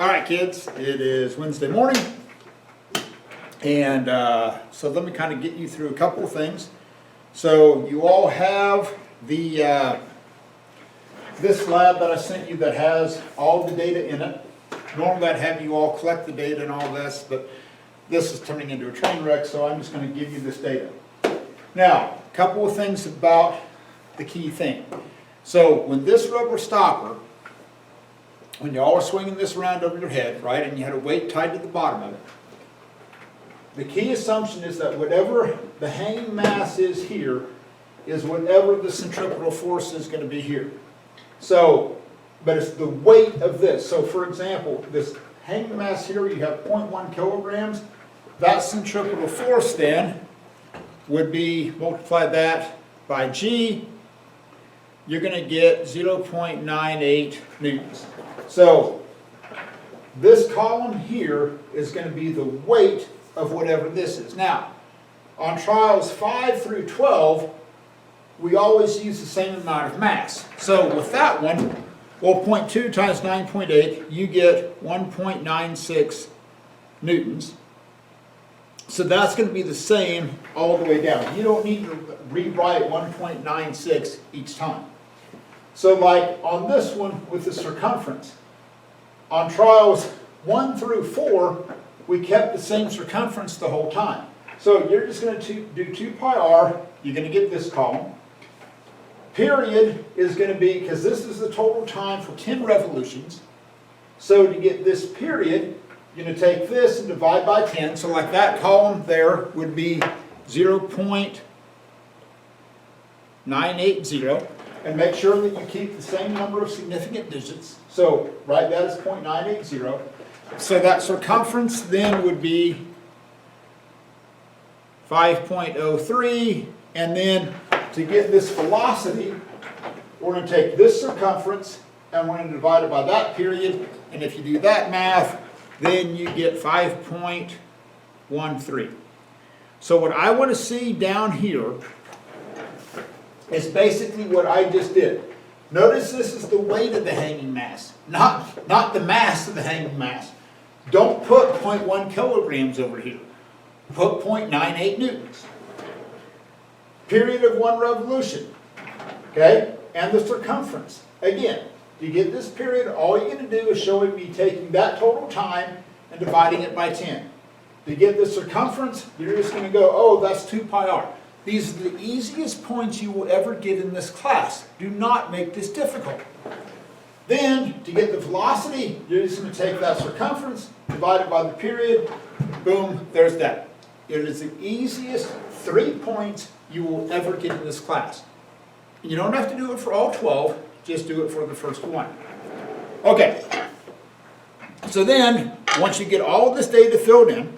All right, kids, it is Wednesday morning, and so let me kind of get you through a couple of things. So you all have the this lab that I sent you that has all the data in it. Normally I'd have you all collect the data and all this, but this is turning into a train wreck, so I'm just going to give you this data. Now, a couple of things about the key thing. So when this rubber stopper, when you all are swinging this around over your head, right, and you had a weight tied to the bottom of it, the key assumption is that whatever the hanging mass is here is whatever the centripetal force is going to be here. So, but it's the weight of this. So for example, this hanging mass here, you have 0.1 kilograms. That centripetal force then would be, multiply that by G, you're going to get 0.98 newtons. So this column here is going to be the weight of whatever this is. Now, on trials 5 through 12, we always use the same amount of mass. So with that one, well, 0.2 times 9.8, you get 1.96 newtons. So that's going to be the same all the way down. You don't need to rewrite 1.96 each time. So like on this one with the circumference, on trials 1 through 4, we kept the same circumference the whole time. So you're just going to do 2 pi r, you're going to get this column. Period is going to be, because this is the total time for 10 revolutions, so to get this period, you're going to take this and divide by 10. So like that column there would be 0.980, and make sure that you keep the same number of significant digits. So write that as 0.980. So that circumference then would be 5.03, and then to get this velocity, we're going to take this circumference and we're going to divide it by that period, and if you do that math, then you get 5.13. So what I want to see down here is basically what I just did. Notice this is the weight of the hanging mass, not the mass of the hanging mass. Don't put 0.1 kilograms over here. Put 0.98 newtons. Period of 1 revolution. Okay? And the circumference. Again, to get this period, all you're going to do is show me taking that total time and dividing it by 10. To get the circumference, you're just going to go, oh, that's 2 pi r. These are the easiest points you will ever get in this class. Do not make this difficult. Then, to get the velocity, you're just going to take that circumference, divide it by the period, boom, there's that. It is the easiest 3 points you will ever get in this class. You don't have to do it for all 12, just do it for the first one. Okay, so then, once you get all of this data filled in,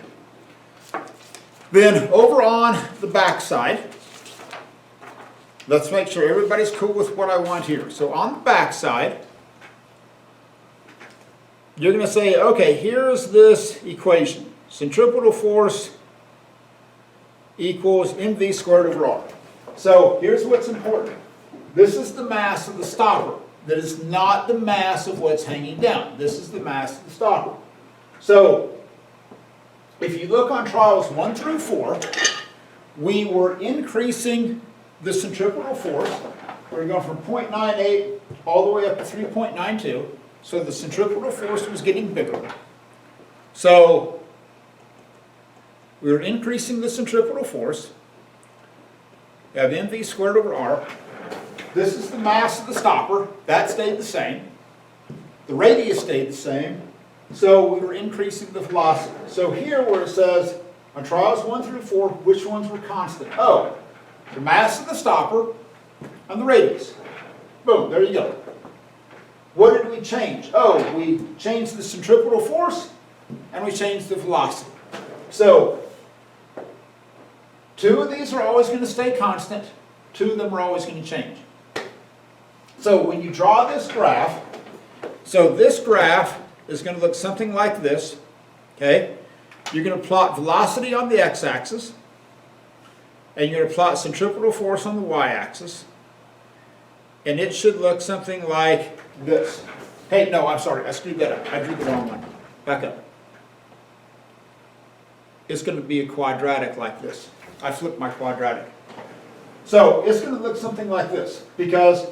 then over on the back side, let's make sure everybody's cool with what I want here. So on the back side, you're going to say, okay, here's this equation. Centripetal force equals mv squared over r. So here's what's important. This is the mass of the stopper. That is not the mass of what's hanging down. This is the mass of the stopper. So if you look on trials 1 through 4, we were increasing the centripetal force. We were going from 0.98 all the way up to 3.92. So the centripetal force was getting bigger. So we were increasing the centripetal force. We have mv squared over r. This is the mass of the stopper. That stayed the same. The radius stayed the same. So we were increasing the velocity. So here where it says, on trials 1 through 4, which ones were constant? Oh, the mass of the stopper and the radius. Boom, there you go. What did we change? Oh, we changed the centripetal force and we changed the velocity. So 2 of these are always going to stay constant. 2 of them are always going to change. So when you draw this graph, so this graph is going to look something like this. Okay? You're going to plot velocity on the x-axis, and you're going to plot centripetal force on the y-axis, and it should look something like this. Hey, no, I'm sorry, I screwed that up. I drew the wrong one. back up. It's going to be a quadratic like this. I flipped my quadratic. So it's going to look something like this, because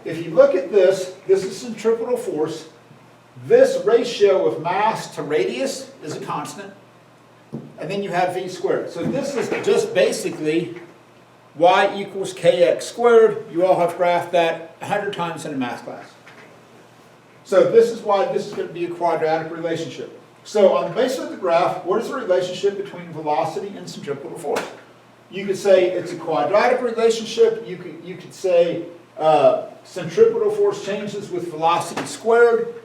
if you look at this, this is centripetal force. This ratio of mass to radius is a constant. And then you have v squared. So this is just basically y equals kx squared. You all have graphed that 100 times in a math class. So this is why this is going to be a quadratic relationship. So on the basis of the graph, what is the relationship between velocity and centripetal force? You could say it's a quadratic relationship. You could say centripetal force changes with velocity squared.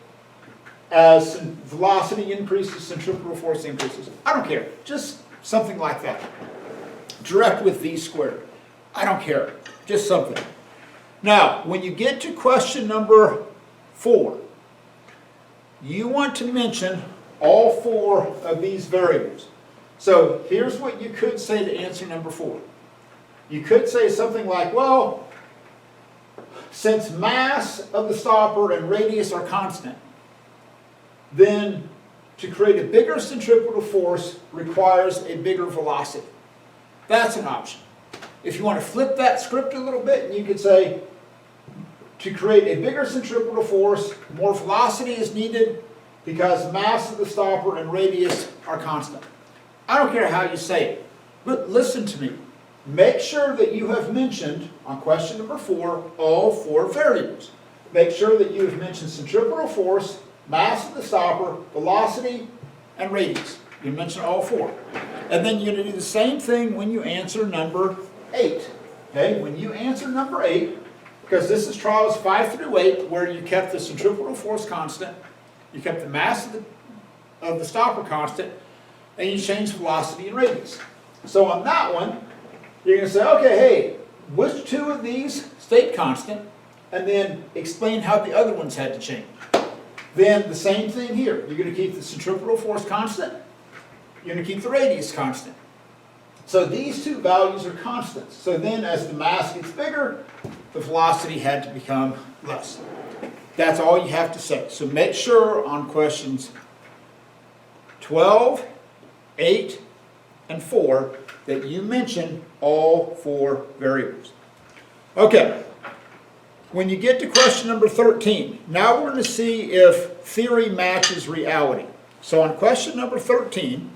As velocity increases, centripetal force increases. I don't care. Just something like that. Direct with v squared. I don't care. Just something. Now, when you get to question number 4, you want to mention all 4 of these variables. So here's what you could say to answer number 4. You could say something like, well, since mass of the stopper and radius are constant, then to create a bigger centripetal force requires a bigger velocity. That's an option. If you want to flip that script a little bit, you could say, to create a bigger centripetal force, more velocity is needed because mass of the stopper and radius are constant. I don't care how you say it, but listen to me. Make sure that you have mentioned, on question number 4, all 4 variables. Make sure that you have mentioned centripetal force, mass of the stopper, velocity, and radius. You mention all 4. And then you're going to do the same thing when you answer number 8. Okay, when you answer number 8, because this is trials 5 through 8, where you kept the centripetal force constant, you kept the mass of the stopper constant, and you changed velocity and radius. So on that one, you're going to say, okay, hey, which 2 of these stayed constant? And then explain how the other ones had to change. Then the same thing here. You're going to keep the centripetal force constant. You're going to keep the radius constant. So these 2 values are constants. So then as the mass gets bigger, the velocity had to become less. That's all you have to say. So make sure on questions 12, 8, and 4 that you mention all 4 variables. Okay. When you get to question number 13, now we're going to see if theory matches reality. So on question number 13,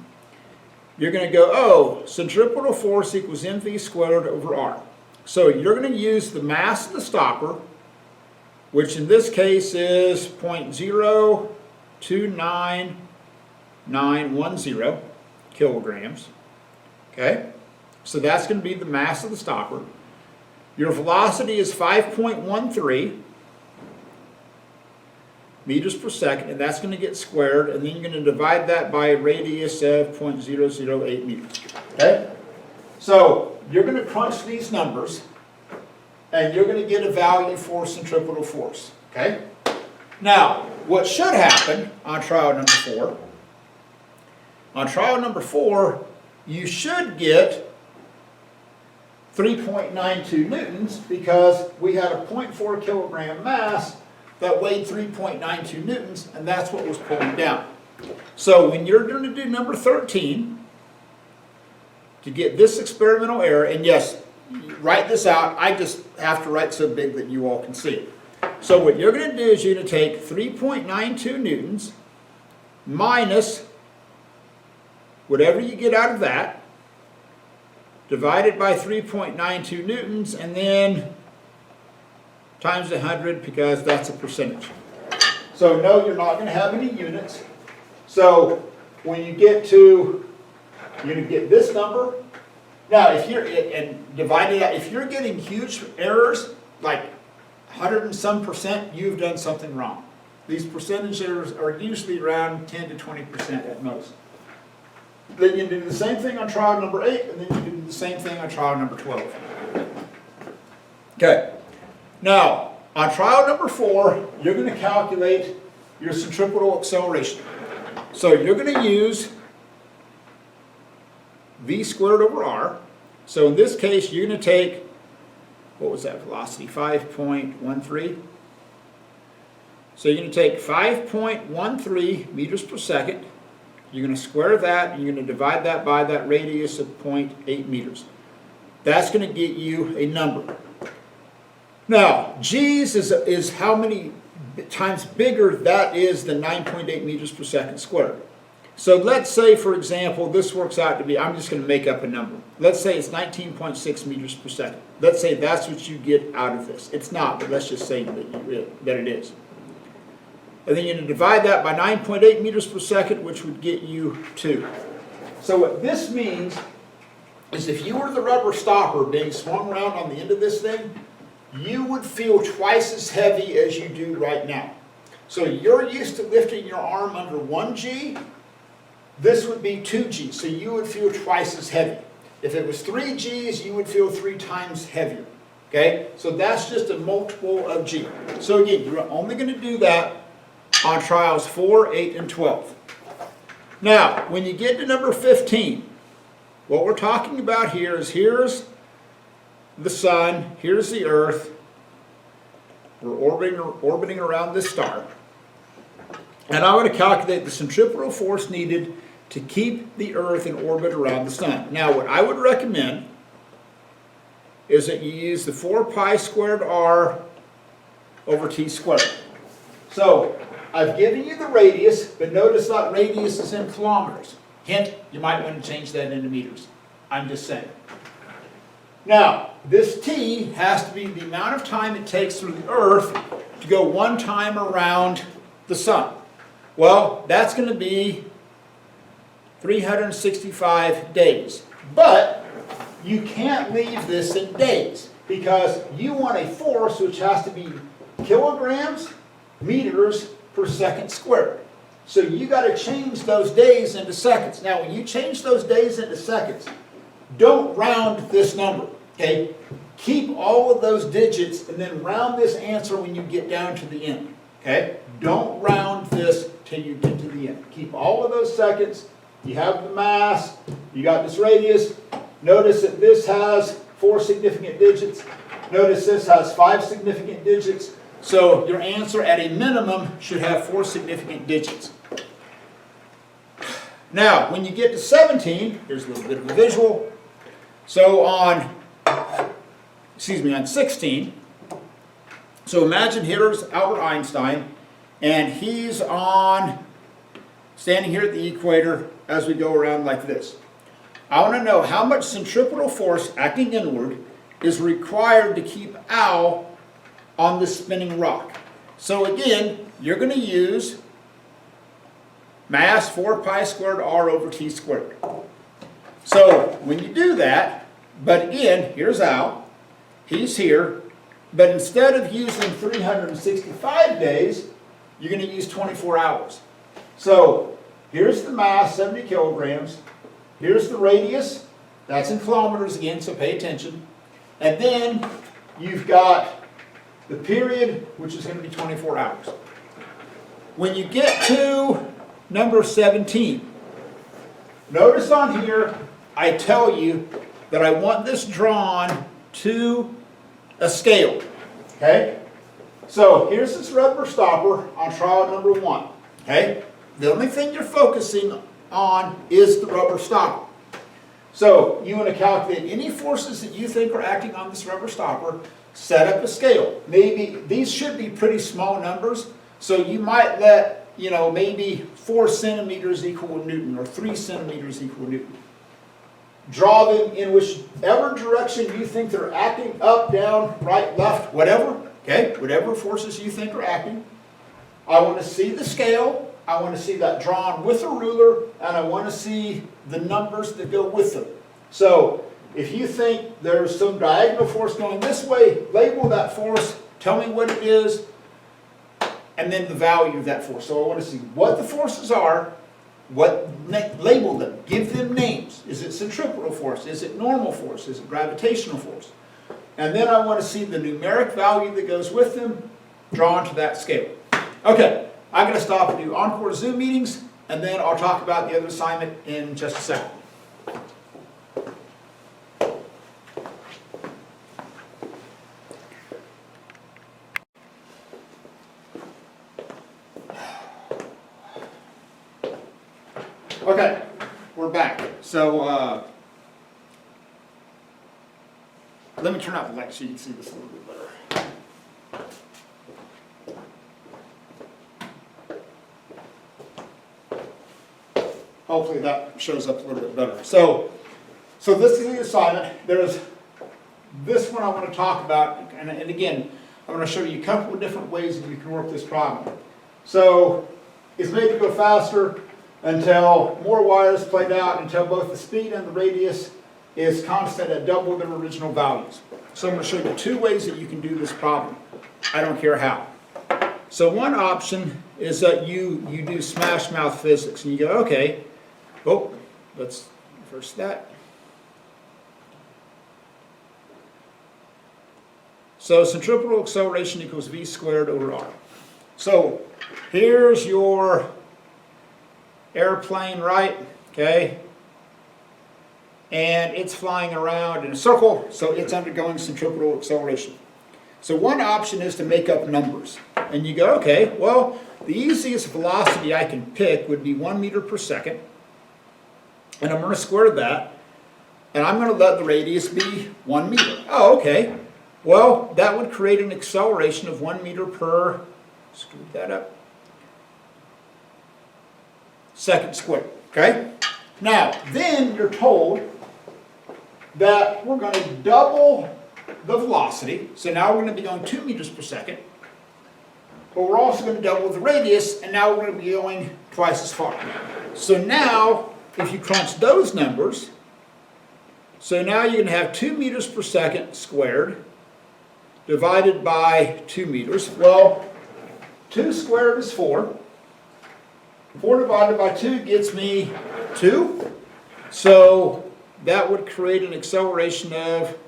you're going to go, oh, centripetal force equals mv squared over r. So you're going to use the mass of the stopper, which in this case is 0.029910 kilograms. Okay? So that's going to be the mass of the stopper. Your velocity is 5.13 meters per second, and that's going to get squared, and then you're going to divide that by a radius of 0.008 meters. Okay? So you're going to crunch these numbers, and you're going to get a value for centripetal force. Okay? Now, what should happen on trial number 4, you should get 3.92 newtons, because we had a 0.4 kilogram mass that weighed 3.92 newtons, and that's what was pulling down. So when you're going to do number 13, to get this experimental error, and yes, write this out, I just have to write so big that you all can see it. So what you're going to do is you're going to take 3.92 newtons minus whatever you get out of that, divided by 3.92 newtons, and then times 100, because that's a percentage. So no, you're not going to have any units. So when you get to, you're going to get this number. Now, if you're, and divide it out, if you're getting huge errors, like 100 and some percent, you've done something wrong. These percentage errors are usually around 10 to 20% at most. Then you do the same thing on trial number 8, and then you do the same thing on trial number 12. Okay. Now, on trial number 4, you're going to calculate your centripetal acceleration. So you're going to use v squared over r. So in this case, you're going to take, what was that velocity, 5.13? So you're going to take 5.13 meters per second. You're going to square that, and you're going to divide that by that radius of 0.8 meters. That's going to get you a number. Now, G's is how many times bigger that is than 9.8 meters per second squared. So let's say, for example, this works out to be, I'm just going to make up a number. Let's say it's 19.6 meters per second. Let's say that's what you get out of this. It's not, but let's just say that it is. And then you're going to divide that by 9.8 meters per second, which would get you 2. So what this means is if you were the rubber stopper being swung around on the end of this thing, you would feel twice as heavy as you do right now. So you're used to lifting your arm under 1 G. This would be 2 G, so you would feel twice as heavy. If it was 3 Gs, you would feel 3 times heavier. Okay? So that's just a multiple of G. So again, you're only going to do that on trials 4, 8, and 12. Now, when you get to number 15, what we're talking about here is here's the sun, here's the earth. We're orbiting around this star. And I want to calculate the centripetal force needed to keep the earth in orbit around the sun. Now, what I would recommend is that you use the 4 pi squared r over t squared. So, I've given you the radius, but notice that radius is in kilometers. Hint, you might want to change that into meters. I'm just saying. Now, this t has to be the amount of time it takes for the earth to go 1 time around the sun. Well, that's going to be 365 days. But you can't leave this in days because you want a force which has to be kilograms, meters per second squared. So you got to change those days into seconds. Now, when you change those days into seconds, don't round this number. Okay? Keep all of those digits and then round this answer when you get down to the end. Okay? Don't round this till you get to the end. Keep all of those seconds. You have the mass. You got this radius. Notice that this has 4 significant digits. Notice this has 5 significant digits. So your answer at a minimum should have 4 significant digits. Now, when you get to 17, here's a little bit of a visual. So on 16, so imagine here's Albert Einstein, and he's standing here at the equator as we go around like this. I want to know how much centripetal force acting inward is required to keep Al on this spinning rock. So again, you're going to use mass 4 pi squared r over t squared. So when you do that, but again, here's Al, he's here, but instead of using 365 days, you're going to use 24 hours. So here's the mass, 70 kilograms, here's the radius, that's in kilometers again, so pay attention, and then you've got the period, which is going to be 24 hours. When you get to number 17, notice on here, I tell you that I want this drawn to a scale. Okay? So here's this rubber stopper on trial number 1. Okay? The only thing you're focusing on is the rubber stopper. So you want to calculate any forces that you think are acting on this rubber stopper, set up a scale. Maybe these should be pretty small numbers, so you might let, maybe 4 centimeters equal Newton or 3 centimeters equal Newton. Draw them in whichever direction you think they're acting, up, down, right, left, whatever. Okay, whatever forces you think are acting. I want to see the scale. I want to see that drawn with a ruler, and I want to see the numbers that go with them. So if you think there's some diagonal force going this way, label that force, tell me what it is, and then the value of that force. So I want to see what the forces are, label them, give them names. Is it centripetal force? Is it normal force? Is it gravitational force? And then I want to see the numeric value that goes with them drawn to that scale. Okay, I'm going to stop and do encore Zoom meetings, and then I'll talk about the other assignment in just a second. Okay, we're back. So let me turn out the light so you can see this a little bit better. Hopefully that shows up a little bit better. So this is the assignment. There's this one I want to talk about, and again, I'm going to show you a couple of different ways that you can work this problem. So it's made to go faster until more wires played out, until both the speed and the radius is constant at double their original values. So I'm going to show you two ways that you can do this problem. I don't care how. So one option is that you do smash mouth physics, and you go, okay, oh, let's reverse that. So centripetal acceleration equals v squared over r. So here's your airplane, right? Okay. And it's flying around in a circle, so it's undergoing centripetal acceleration. So one option is to make up numbers. And you go, okay, well, the easiest velocity I can pick would be 1 meter per second. And I'm going to square that. And I'm going to let the radius be 1 meter. Oh, okay. Well, that would create an acceleration of 1 meter per, screw that up, second squared. Okay? Now, then you're told that we're going to double the velocity. So now we're going to be going 2 meters per second. But we're also going to double the radius, and now we're going to be going twice as far. So now, if you crunch those numbers, so now you're going to have 2 meters per second squared divided by 2 meters. Well, 2 squared is 4. 4 divided by 2 gets me 2. So that would create an acceleration of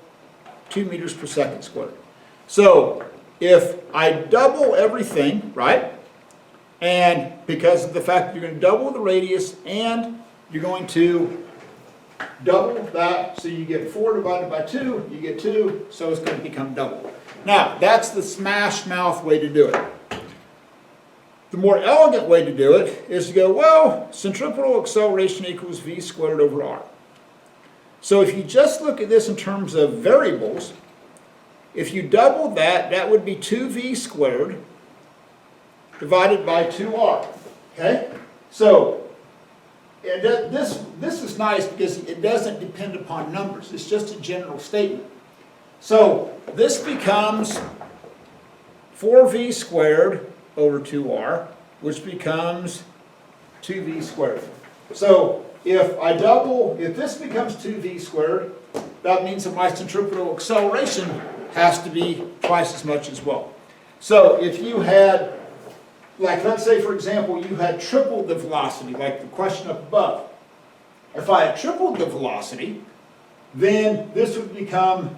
2 meters per second squared. So if I double everything, right, and because of the fact that you're going to double the radius and you're going to double that, so you get 4 divided by 2, you get 2, so it's going to become double. Now, that's the smash mouth way to do it. The more elegant way to do it is to go, well, centripetal acceleration equals v squared over r. So if you just look at this in terms of variables, if you double that, that would be 2v squared divided by 2r. Okay? So this is nice because it doesn't depend upon numbers. It's just a general statement. So this becomes 4v squared over 2r, which becomes 2v squared. So if this becomes 2v squared, that means that my centripetal acceleration has to be twice as much as well. So if you had, like let's say for example, you had tripled the velocity, like the question up above. If I had tripled the velocity, then this would become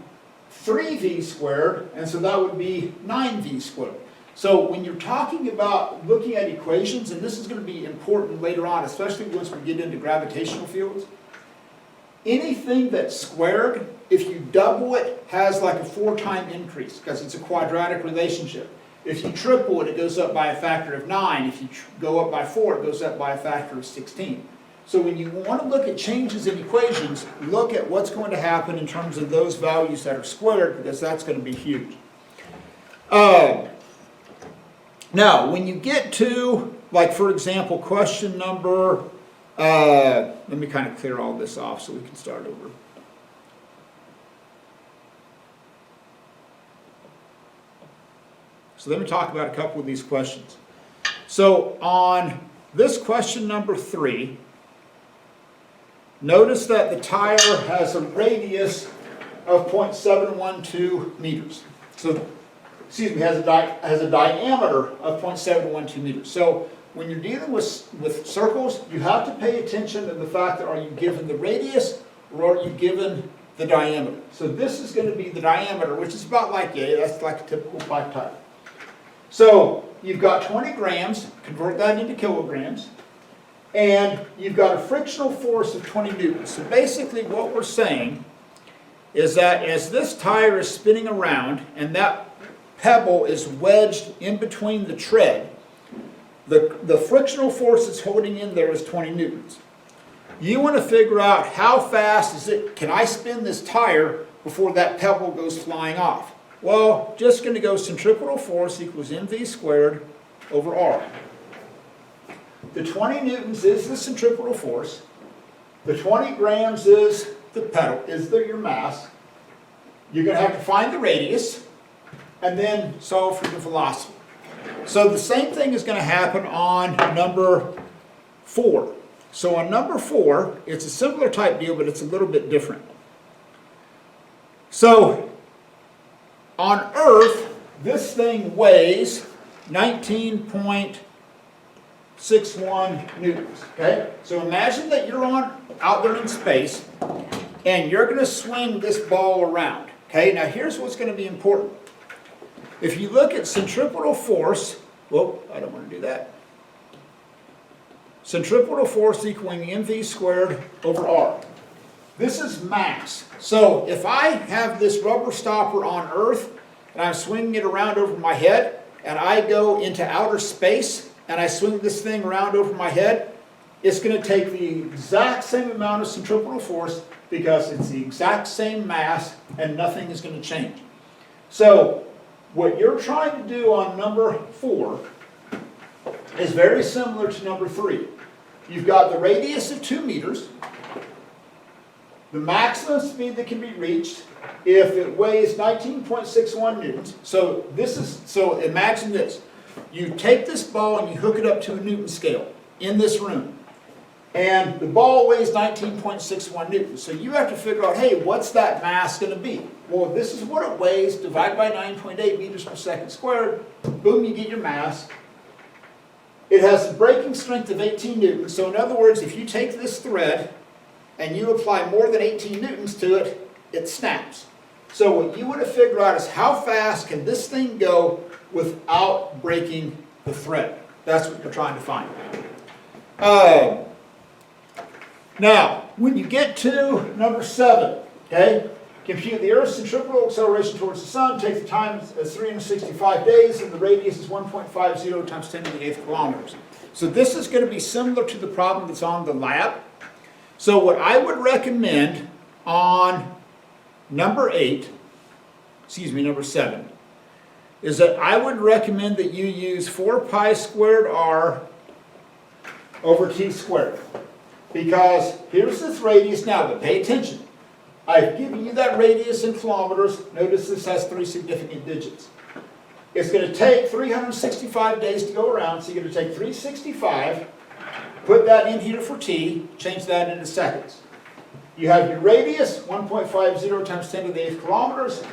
3v squared, and so that would be 9v squared. So when you're talking about looking at equations, and this is going to be important later on, especially once we get into gravitational fields, anything that's squared, if you double it, has like a 4-time increase because it's a quadratic relationship. If you triple it, it goes up by a factor of 9. If you go up by 4, it goes up by a factor of 16. So when you want to look at changes in equations, look at what's going to happen in terms of those values that are squared, because that's going to be huge. Now, when you get to, like for example, question number, let me kind of clear all this off so we can start over. So let me talk about a couple of these questions. So on this question number 3, notice that the tire has a radius of 0.712 meters. So, excuse me, has a diameter of 0.712 meters. So when you're dealing with circles, you have to pay attention to the fact that are you given the radius or are you given the diameter. So this is going to be the diameter, which is about like, that's like a typical bike tire. So you've got 20 grams, convert that into kilograms, and you've got a frictional force of 20 newtons. So basically what we're saying is that as this tire is spinning around and that pebble is wedged in between the tread, the frictional force it's holding in there is 20 newtons. You want to figure out how fast can I spin this tire before that pebble goes flying off? Well, just going to go centripetal force equals mv squared over r. The 20 newtons is the centripetal force. The 20 grams is the pedal, your mass. You're going to have to find the radius and then solve for the velocity. So the same thing is going to happen on number 4. So on number 4, it's a similar type deal, but it's a little bit different. So on Earth, this thing weighs 19.61 newtons. Okay? So imagine that you're out there in space, and you're going to swing this ball around. Okay? Now here's what's going to be important. If you look at centripetal force, well, I don't want to do that. Centripetal force equaling mv squared over r. This is mass. So if I have this rubber stopper on Earth and I'm swinging it around over my head, and I go into outer space and I swing this thing around over my head, it's going to take the exact same amount of centripetal force because it's the exact same mass and nothing is going to change. So what you're trying to do on number 4 is very similar to number 3. You've got the radius of 2 meters, the maximum speed that can be reached if it weighs 19.61 newtons. So imagine this. You take this ball and you hook it up to a Newton scale in this room. And the ball weighs 19.61 newtons. So you have to figure out, hey, what's that mass going to be? Well, this is what it weighs, divided by 9.8 meters per second squared. Boom, you get your mass. It has a breaking strength of 18 newtons. So in other words, if you take this thread and you apply more than 18 newtons to it, it snaps. So what you want to figure out is how fast can this thing go without breaking the thread. That's what you're trying to find. Now, when you get to number 7, okay, compute the Earth's centripetal acceleration towards the sun, take the time as 365 days, and the radius is 1.50 times 10 to the 8th kilometers. So this is going to be similar to the problem that's on the lab. So what I would recommend on number 7, is that I would recommend that you use 4 pi squared r over t squared. Because here's this radius now, but pay attention. I've given you that radius in kilometers. Notice this has 3 significant digits. It's going to take 365 days to go around, so you're going to take 365, put that in here for t, change that into seconds. You have your radius, 1.50 times 10 to the 8th kilometers.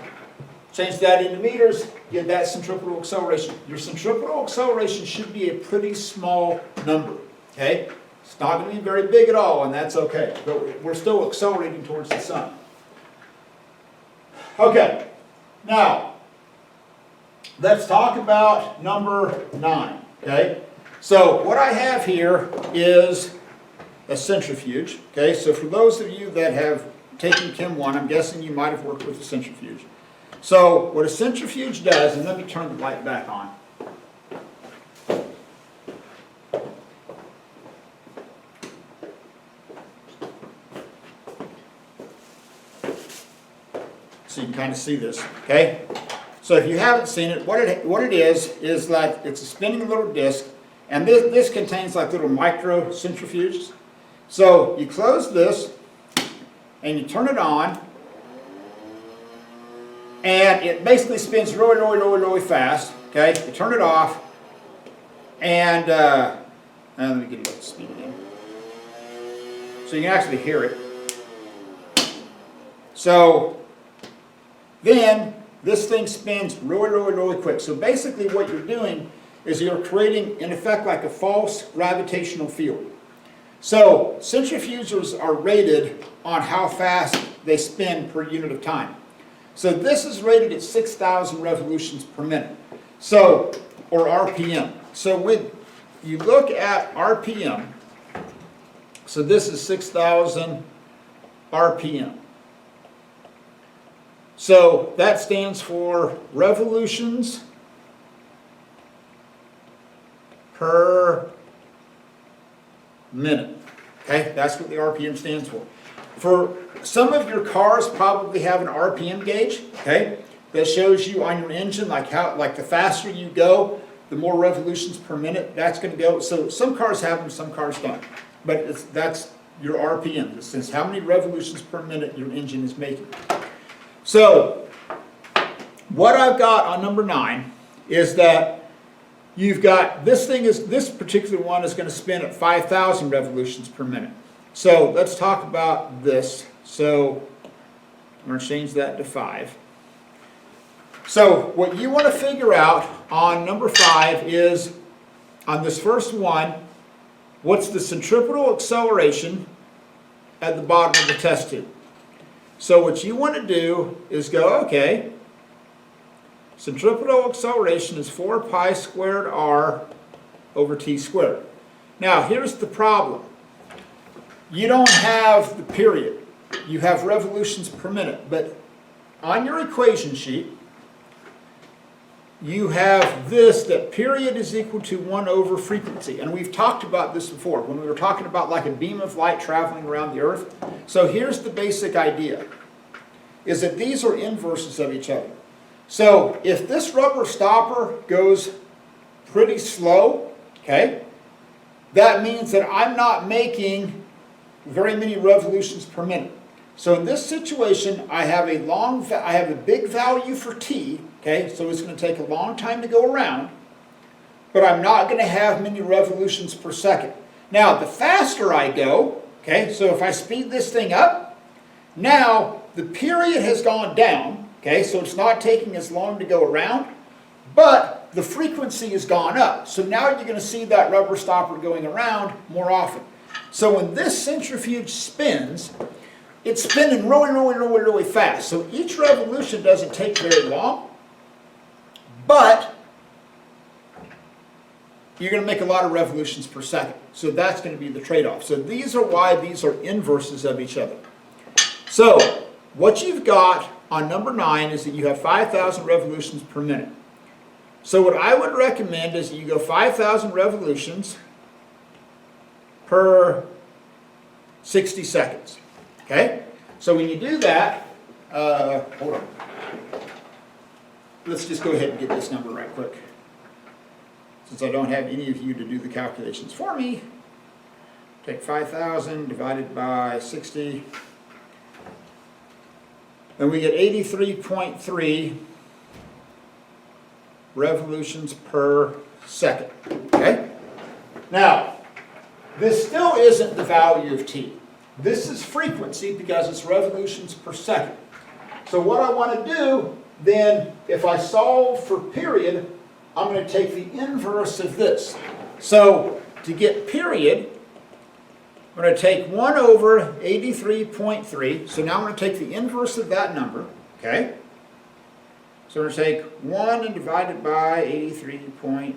Change that into meters, get that centripetal acceleration. Your centripetal acceleration should be a pretty small number, okay? It's not going to be very big at all, and that's okay. But we're still accelerating towards the sun. Okay, now, let's talk about number 9, okay? So what I have here is a centrifuge, okay? So for those of you that have taken Chem 1, I'm guessing you might have worked with a centrifuge. So what a centrifuge does, and let me turn the light back on. So you can kind of see this, okay? So if you haven't seen it, what it is like it's a spinning little disc, and this contains like little micro centrifuges. So you close this, and you turn it on, and it basically spins really, really, really, really fast, okay? You turn it off, and let me get it up to speed again. So you can actually hear it. So then this thing spins really, really, really quick. So basically what you're doing is you're creating, in effect, like a false gravitational field. So centrifuges are rated on how fast they spin per unit of time. So this is rated at 6,000 revolutions per minute, so, or RPM. So when you look at RPM, so this is 6,000 RPM. So that stands for revolutions per minute. Okay, that's what the RPM stands for. For some of your cars probably have an RPM gauge, okay, that shows you on your engine like the faster you go, the more revolutions per minute that's going to go. So some cars have them, some cars don't. But that's your RPM. It says how many revolutions per minute your engine is making. So what I've got on number 9 is that you've got this particular one is going to spin at 5,000 revolutions per minute. So let's talk about this. So I'm going to change that to 5. So what you want to figure out on number 5 is, on this first one, what's the centripetal acceleration at the bottom of the test tube. So what you want to do is go, okay, centripetal acceleration is 4 pi squared r over t squared. Now here's the problem. You don't have the period. You have revolutions per minute, but on your equation sheet, you have this, that period is equal to 1 over frequency. And we've talked about this before when we were talking about like a beam of light traveling around the earth. So here's the basic idea, is that these are inverses of each other. So if this rubber stopper goes pretty slow, okay, that means that I'm not making very many revolutions per minute. So in this situation, I have a big value for t, okay, so it's going to take a long time to go around, but I'm not going to have many revolutions per second. Now, the faster I go, okay, so if I speed this thing up, now the period has gone down, okay, so it's not taking as long to go around, but the frequency has gone up. So now you're going to see that rubber stopper going around more often. So when this centrifuge spins, it's spinning really, really, really, really fast. So each revolution doesn't take very long, but you're going to make a lot of revolutions per second. So that's going to be the trade-off. So these are why these are inverses of each other. So what you've got on number 9 is that you have 5,000 revolutions per minute. So what I would recommend is that you go 5,000 revolutions per 60 seconds. Okay? So when you do that, hold on. Let's just go ahead and get this number right quick. Since I don't have any of you to do the calculations for me, take 5,000 divided by 60, and we get 83.3 revolutions per second. Okay? Now, this still isn't the value of t. This is frequency because it's revolutions per second. So what I want to do then, if I solve for period, I'm going to take the inverse of this. So to get period, I'm going to take 1 over 83.3. So now I'm going to take the inverse of that number. Okay? So I'm going to take 1 and divide it by 83 point,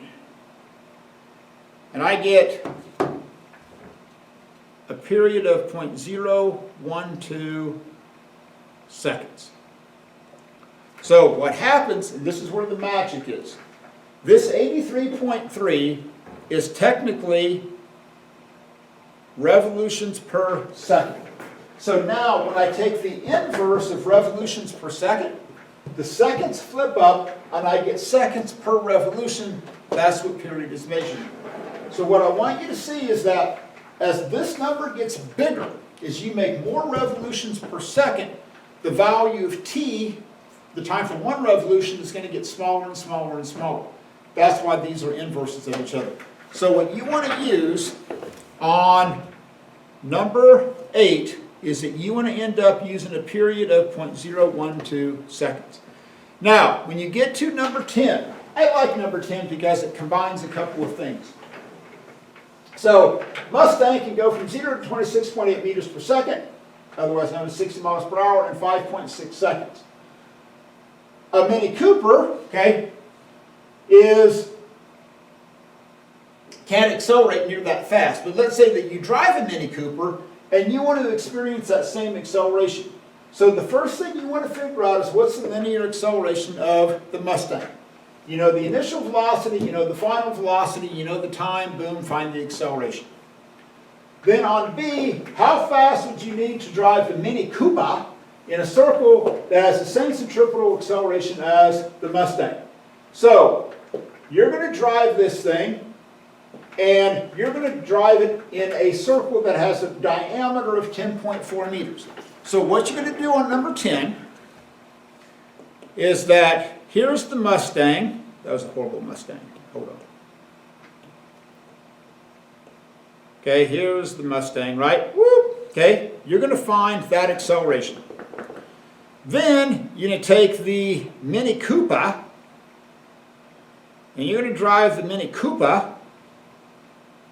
and I get a period of 0.012 seconds. So what happens, and this is where the magic is, this 83.3 is technically revolutions per second. So now when I take the inverse of revolutions per second, the seconds flip up and I get seconds per revolution. That's what period is measuring. So what I want you to see is that as this number gets bigger, as you make more revolutions per second, the value of t, the time for one revolution, is going to get smaller and smaller and smaller. That's why these are inverses of each other. So what you want to use on number 8 is that you want to end up using a period of 0.012 seconds. Now, when you get to number 10, I like number 10 because it combines a couple of things. So, Mustang can go from 0 to 26.8 meters per second, otherwise known as 60 miles per hour, in 5.6 seconds. A Mini Cooper, okay, can't accelerate near that fast. But let's say that you drive a Mini Cooper and you want to experience that same acceleration. So the first thing you want to figure out is what's the linear acceleration of the Mustang. You know the initial velocity, you know the final velocity, you know the time, boom, find the acceleration. Then on B, how fast would you need to drive the Mini Cooper in a circle that has the same centripetal acceleration as the Mustang? So, you're going to drive this thing, and you're going to drive it in a circle that has a diameter of 10.4 meters. So what you're going to do on number 10 is that here's the Mustang. That was a horrible Mustang. Hold on. Okay, here's the Mustang, right? Whoop. Okay, you're going to find that acceleration. Then you're going to take the Mini Cooper, and you're going to drive the Mini Cooper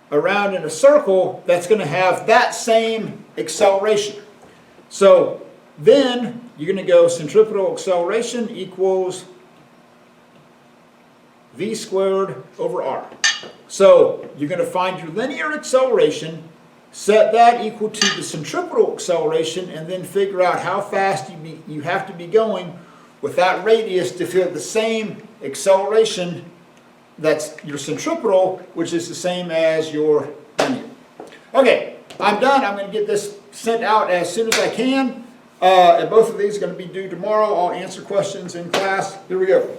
around in a circle that's going to have that same acceleration. So then you're going to go centripetal acceleration equals v squared over r. So you're going to find your linear acceleration, set that equal to the centripetal acceleration, and then figure out how fast you have to be going with that radius to feel the same acceleration that's your centripetal, which is the same as your linear. Okay, I'm done. I'm going to get this sent out as soon as I can. And both of these are going to be due tomorrow. I'll answer questions in class. Here we go.